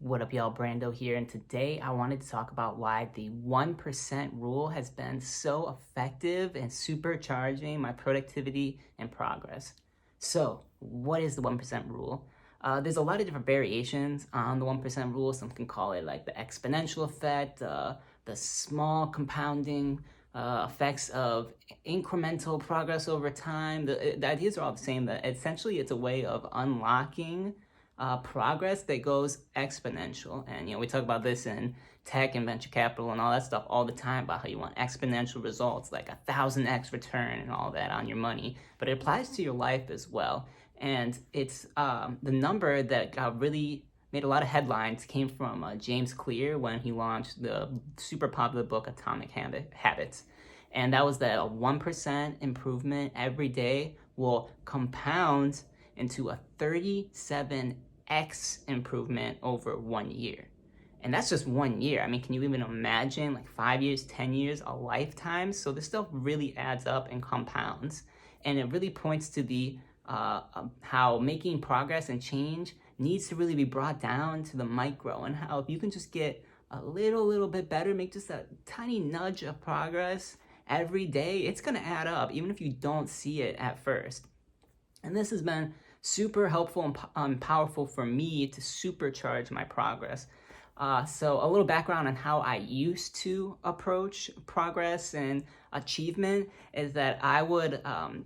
What up, y'all? Brando here, and today I wanted to talk about why the 1% rule has been so effective and supercharging my productivity and progress. So, what is the 1% rule? There's a lot of different variations on the 1% rule. Some can call it like the exponential effect, the small compounding effects of incremental progress over time. The ideas are all the same. That essentially it's a way of unlocking progress that goes exponential. And we talk about this in tech and venture capital and all that stuff all the time about how you want exponential results, like 1,000x return and all that on your money. But it applies to your life as well. And it's the number that got really made a lot of headlines came from James Clear when he launched the super popular book Atomic Habits. And that was that a 1% improvement every day will compound into a 37x improvement over 1 year. And that's just 1 year. I mean, can you even imagine like 5 years, 10 years, a lifetime? So this stuff really adds up and compounds. And it really points to the how making progress and change needs to really be brought down to the micro, and how if you can just get a little bit better, make just a tiny nudge of progress every day, it's gonna add up, even if you don't see it at first. And this has been super helpful and powerful for me to supercharge my progress. So a little background on how I used to approach progress and achievement is that I would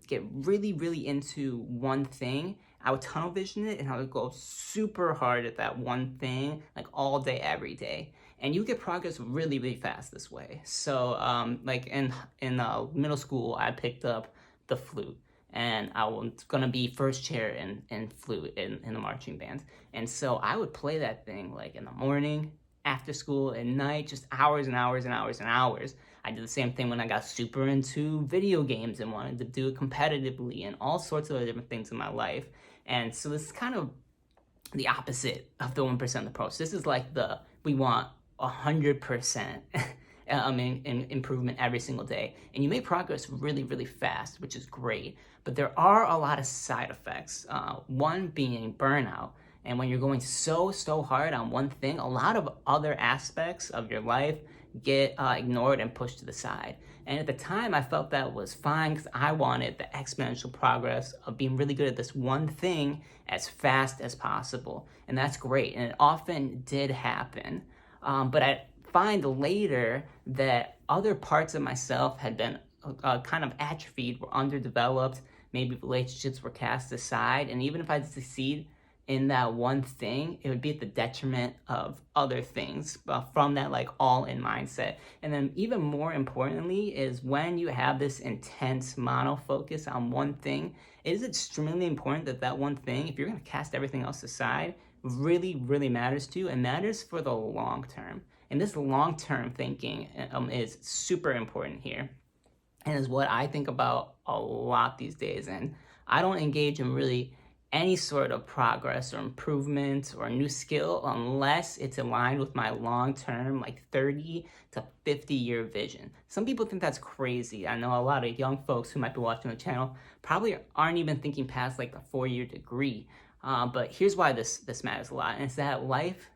get really into one thing. I would tunnel vision it and I would go super hard at that one thing, like all day, every day. And you get progress really fast this way. So like in middle school, I picked up the flute. And I was gonna be first chair in flute in the marching band. And so I would play that thing like in the morning, after school, at night, just hours and hours. I did the same thing when I got super into video games and wanted to do it competitively and all sorts of different things in my life. And so this is kind of the opposite of the 1% approach. This is like we want 100% in improvement every single day. And you make progress really fast, which is great. But there are a lot of side effects. One being burnout. And when you're going so hard on one thing, a lot of other aspects of your life get ignored and pushed to the side. And at the time, I felt that was fine because I wanted the exponential progress of being really good at this one thing as fast as possible. And that's great. And it often did happen. But I find later that other parts of myself had been kind of atrophied, were underdeveloped, maybe relationships were cast aside, and even if I succeed in that one thing, it would be at the detriment of other things from that like all-in mindset. And then even more importantly is when you have this intense mono-focus on one thing, it is extremely important that that one thing, if you're going to cast everything else aside, really matters to you and matters for the long term. And this long-term thinking is super important here, and is what I think about a lot these days. And I don't engage in really any sort of progress or improvement or new skill unless it's aligned with my long-term, like 30 to 50-year vision. Some people think that's crazy. I know a lot of young folks who might be watching the channel probably aren't even thinking past like the 4-year degree. But here's why this matters a lot, and it's that life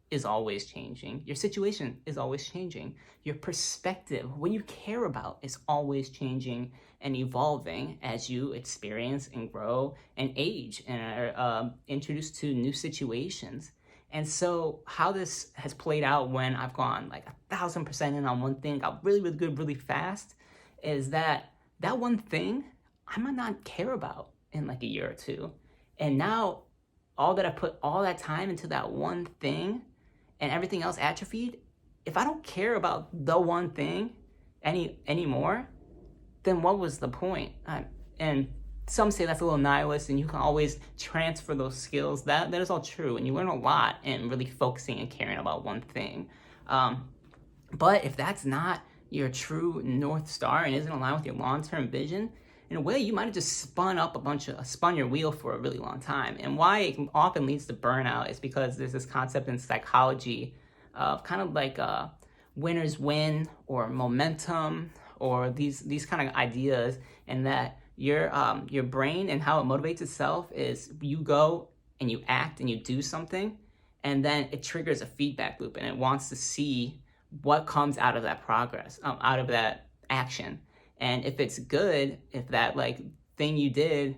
is always changing. Your situation is always changing. Your perspective, what you care about, is always changing and evolving as you experience and grow and age and are introduced to new situations. And so how this has played out when I've gone like 1,000% in on one thing, got really good really fast, is that one thing I might not care about in like a year or two. And now all that I put all that time into that one thing and everything else atrophied, if I don't care about the one thing anymore, then what was the point? And some say that's a little nihilist and you can always transfer those skills. That is all true, and you learn a lot in really focusing and caring about one thing. But if that's not your true North Star and isn't aligned with your long-term vision, in a way, you might have just spun your wheel for a really long time. And why it often leads to burnout is because there's this concept in psychology of kind of like winners win or momentum or these kind of ideas, and that your brain and how it motivates itself is you go and you act and you do something, and then it triggers a feedback loop, and it wants to see what comes out of that progress, out of that action. And if it's good, if that like thing you did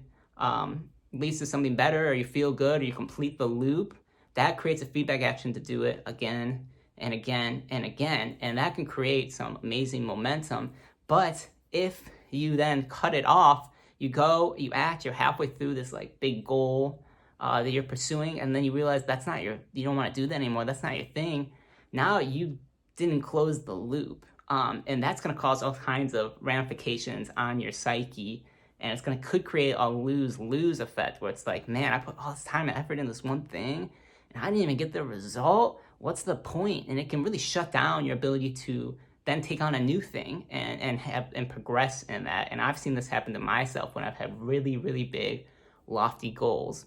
leads to something better, or you feel good, or you complete the loop, that creates a feedback action to do it again and again and again. And that can create some amazing momentum. But if you then cut it off, you go, you act, you're halfway through this like big goal that you're pursuing, and then you realize that's not you don't want to do that anymore, that's not your thing. Now you didn't close the loop. And that's going to cause all kinds of ramifications on your psyche. And it's could create a lose-lose effect where it's like, man, I put all this time and effort in this one thing, and I didn't even get the result. What's the point? And it can really shut down your ability to then take on a new thing and progress in that. And I've seen this happen to myself when I've had really, really big, lofty goals.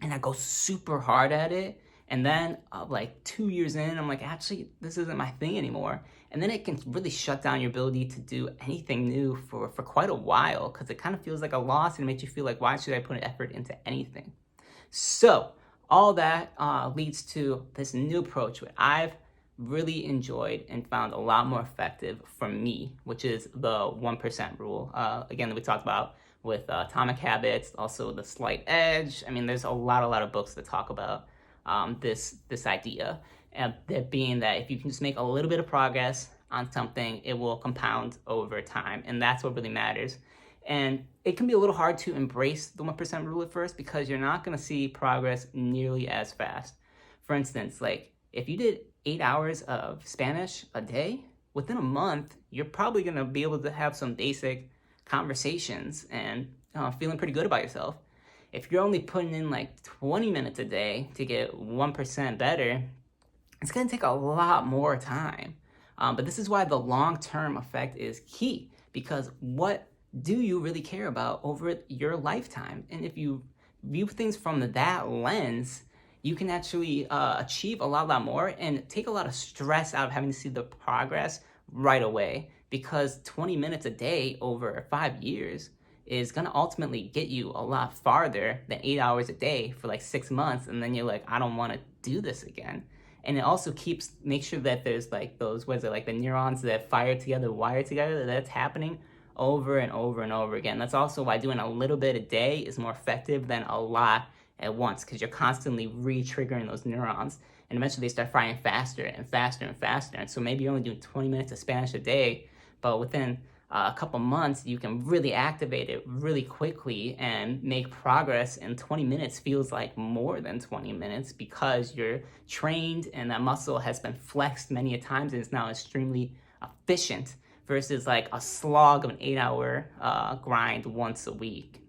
And I go super hard at it. And then like 2 years in, I'm like, actually, this isn't my thing anymore. And then it can really shut down your ability to do anything new for quite a while, because it kind of feels like a loss, and it makes you feel like, why should I put effort into anything? So all that leads to this new approach, which I've really enjoyed and found a lot more effective for me, which is the 1% rule. Again, that we talked about with Atomic Habits, also the Slight Edge. I mean, there's a lot of books that talk about this idea, and that being that if you can just make a little bit of progress on something, it will compound over time, and that's what really matters. And it can be a little hard to embrace the 1% rule at first, because you're not going to see progress nearly as fast. For instance, like if you did 8 hours of Spanish a day, within a month, you're probably going to be able to have some basic conversations and feeling pretty good about yourself. If you're only putting in like 20 minutes a day to get 1% better, it's going to take a lot more time. But this is why the long-term effect is key, because what do you really care about over your lifetime? And if you view things from that lens, you can actually achieve a lot more and take a lot of stress out of having to see the progress right away, because 20 minutes a day over 5 years is going to ultimately get you a lot farther than 8 hours a day for like 6 months. And then you're like, I don't want to do this again. And it also makes sure that there's like those, what is it, like the neurons that fire together, wire together, that's happening over and over and over again. That's also why doing a little bit a day is more effective than a lot at once, because you're constantly re-triggering those neurons, and eventually they start firing faster and faster and faster. And so maybe you're only doing 20 minutes of Spanish a day, but within a couple months, you can really activate it really quickly and make progress. And 20 minutes feels like more than 20 minutes, because you're trained and that muscle has been flexed many a times and it's now extremely efficient, versus like a slog of an 8-hour grind once a week.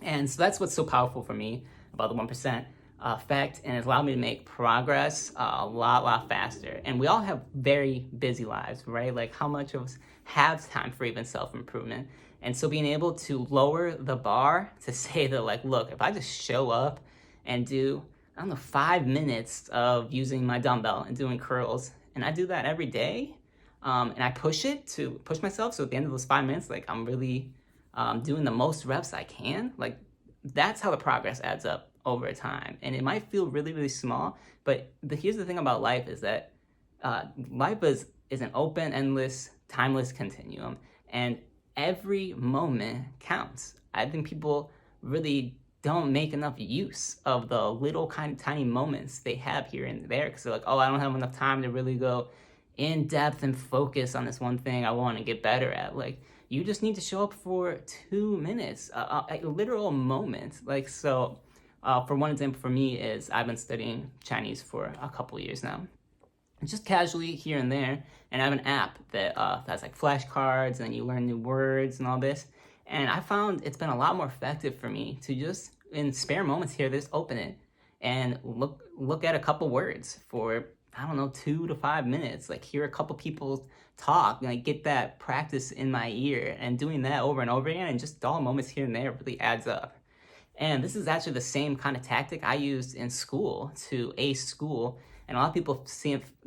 And so that's what's so powerful for me about the 1% effect, and it's allowed me to make progress a lot faster. And we all have very busy lives, right? Like, how much of us have time for even self-improvement? And so being able to lower the bar to say that, like, look, if I just show up and do, I don't know, 5 minutes of using my dumbbell and doing curls, and I do that every day, and I push myself, so at the end of those 5 minutes, like, I'm really doing the most reps I can, like, that's how the progress adds up over time. And it might feel really small, but here's the thing about life, is that life is an open, endless, timeless continuum, and every moment counts. I think people really don't make enough use of the little kind of tiny moments they have here and there, because they're like, oh, I don't have enough time to really go in depth and focus on this one thing I want to get better at. Like, you just need to show up for 2 minutes, a literal moment. Like, so for one example for me is I've been studying Chinese for a couple years now, just casually here and there, and I have an app that has like flashcards, and then you learn new words and all this. And I found it's been a lot more effective for me to just, in spare moments here, just open it and look at a couple words for, I don't know, 2 to 5 minutes, like hear a couple people talk, like get that practice in my ear, and doing that over and over again, and just dull moments here and there really adds up. And this is actually the same kind of tactic I used in school to ace school. And a lot of people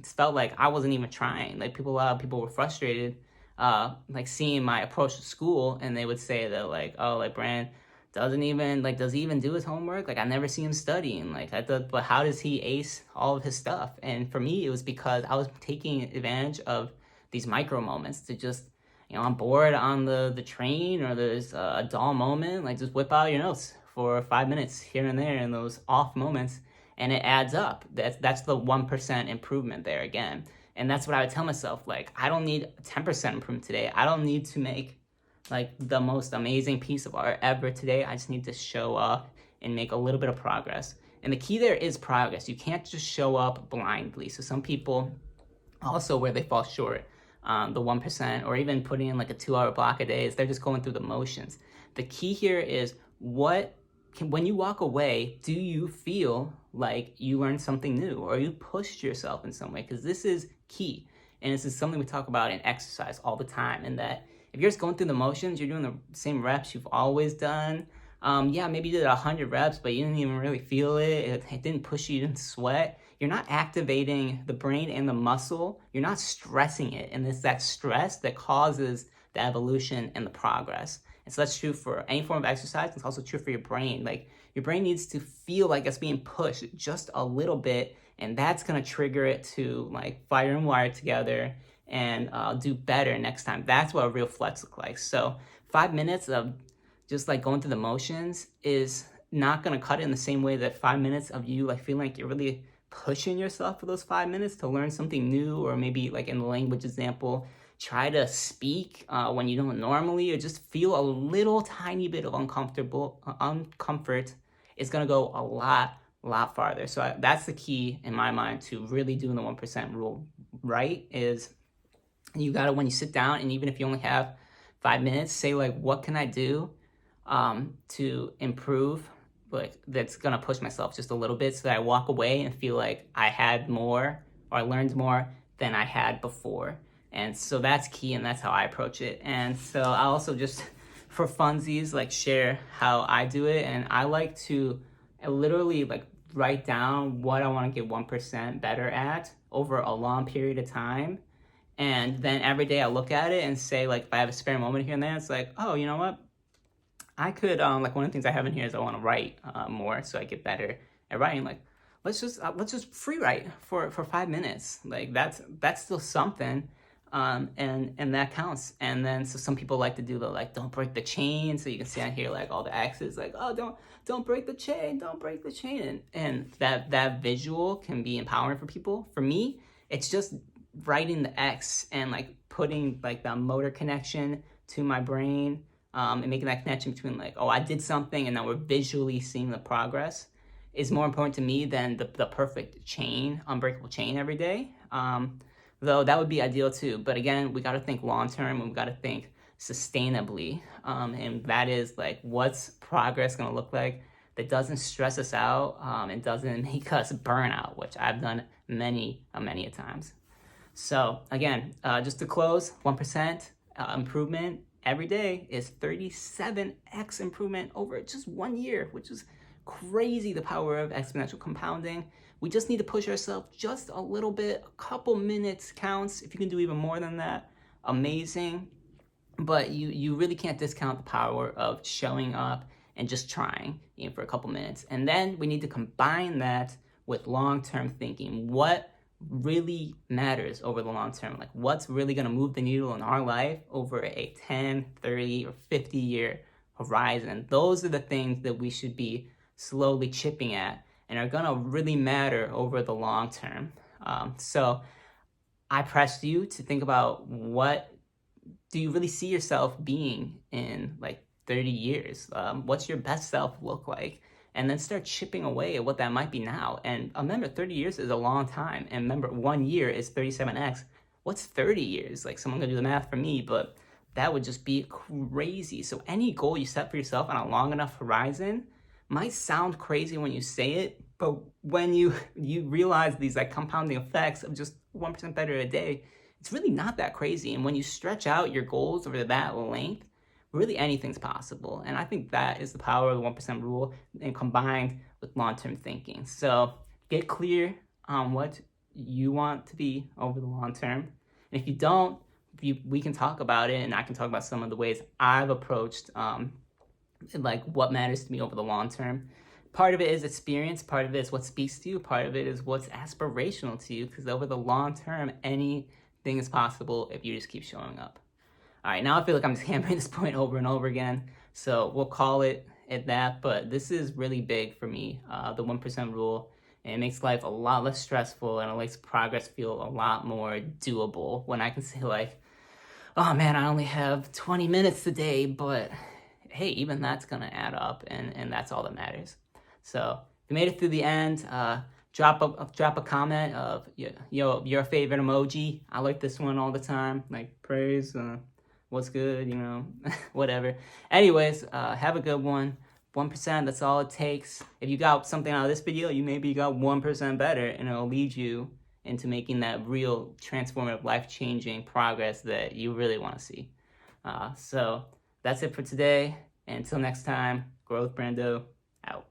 felt like I wasn't even trying. Like, a lot of people were frustrated, like seeing my approach to school, and they would say that, like, oh, like, Brand, does he even do his homework? Like, I never see him studying. Like, I thought, but how does he ace all of his stuff? And for me, it was because I was taking advantage of these micro moments to just, I'm bored on the train, or there's a dull moment, like just whip out your notes for 5 minutes here and there in those off moments, and it adds up. That's the 1% improvement there again. And that's what I would tell myself. Like, I don't need 10% improvement today. I don't need to make like the most amazing piece of art ever today. I just need to show up and make a little bit of progress. And the key there is progress. You can't just show up blindly. So some people also, where they fall short, the 1%, or even putting in like a 2-hour block a day, is they're just going through the motions. The key here is when you walk away, do you feel like you learned something new, or you pushed yourself in some way? Because this is key. And this is something we talk about in exercise all the time, and that if you're just going through the motions, you're doing the same reps you've always done. Yeah, maybe you did 100 reps, but you didn't even really feel it. It didn't push you, you didn't sweat. You're not activating the brain and the muscle. You're not stressing it. And it's that stress that causes the evolution and the progress. And so that's true for any form of exercise. It's also true for your brain. Like, your brain needs to feel like it's being pushed just a little bit, and that's gonna trigger it to like fire and wire together and do better next time. That's what a real flex looks like. So 5 minutes of just like going through the motions is not gonna cut it in the same way that 5 minutes of you like feeling like you're really pushing yourself for those 5 minutes to learn something new, or maybe like in the language example, try to speak when you don't normally, or just feel a little tiny bit of uncomfort, is gonna go a lot farther. So that's the key in my mind to really doing the 1% rule right. Is you gotta, when you sit down, and even if you only have 5 minutes, say like, what can I do to improve, like that's gonna push myself just a little bit, so that I walk away and feel like I had more, or I learned more than I had before. And so that's key, and that's how I approach it. And so I also just, for funsies, like share how I do it. And I like to literally like write down what I want to get 1% better at over a long period of time. And then every day I look at it and say, like, if I have a spare moment here and there, it's like, oh, you know what? I could, like, one of the things I have in here is I want to write more, so I get better at writing. Like, let's just free write for 5 minutes. Like, that's still something. And that counts. And then, so some people like to do the, like, don't break the chain. So you can see on here, like, all the X's, like, oh, don't break the chain, don't break the chain. And that visual can be empowering for people. For me, it's just writing the X and like putting like the motor connection to my brain, and making that connection between like, oh, I did something, and now we're visually seeing the progress, is more important to me than the perfect chain, unbreakable chain every day. Though that would be ideal too. But again, we got to think long term, and we got to think sustainably. And that is like, what's progress going to look like that doesn't stress us out, and doesn't make us burn out, which I've done many a times. So again, just to close, 1% improvement every day is 37x improvement over just 1 year, which is crazy, the power of exponential compounding. We just need to push ourselves just a little bit. A couple minutes counts. If you can do even more than that, amazing. But you really can't discount the power of showing up and just trying, for a couple minutes. And then we need to combine that with long-term thinking. What really matters over the long term? Like, what's really going to move the needle in our life over a 10, 30, or 50 year horizon? Those are the things that we should be slowly chipping at, and are going to really matter over the long term. So I pressed you to think about, what do you really see yourself being in like 30 years? What's your best self look like? And then start chipping away at what that might be now. And remember, 30 years is a long time. And remember, 1 year is 37x. What's 30 years? Like, someone gonna do the math for me, but that would just be crazy. So any goal you set for yourself on a long enough horizon might sound crazy when you say it, but when you realize these like compounding effects of just 1% better a day, it's really not that crazy. And when you stretch out your goals over that length, really anything's possible. And I think that is the power of the 1% rule, and combined with long-term thinking. So get clear on what you want to be over the long term. And if you don't, we can talk about it, and I can talk about some of the ways I've approached like what matters to me over the long term. Part of it is experience, part of it is what speaks to you, part of it is what's aspirational to you, because over the long term, anything is possible if you just keep showing up. All right, now I feel like I'm just hammering this point over and over again, so we'll call it at that, but this is really big for me, the 1% rule, and it makes life a lot less stressful, and it makes progress feel a lot more doable when I can say like, oh man, I only have 20 minutes today, but hey, even that's gonna add up, and that's all that matters. So if you made it through the end, drop a comment of your favorite emoji. I like this one all the time, like praise, what's good, whatever. Anyways, have a good one. 1%, that's all it takes. If you got something out of this video, you maybe got 1% better, and it'll lead you into making that real transformative, life-changing progress that you really want to see. So that's it for today. And until next time, Growth Brando out.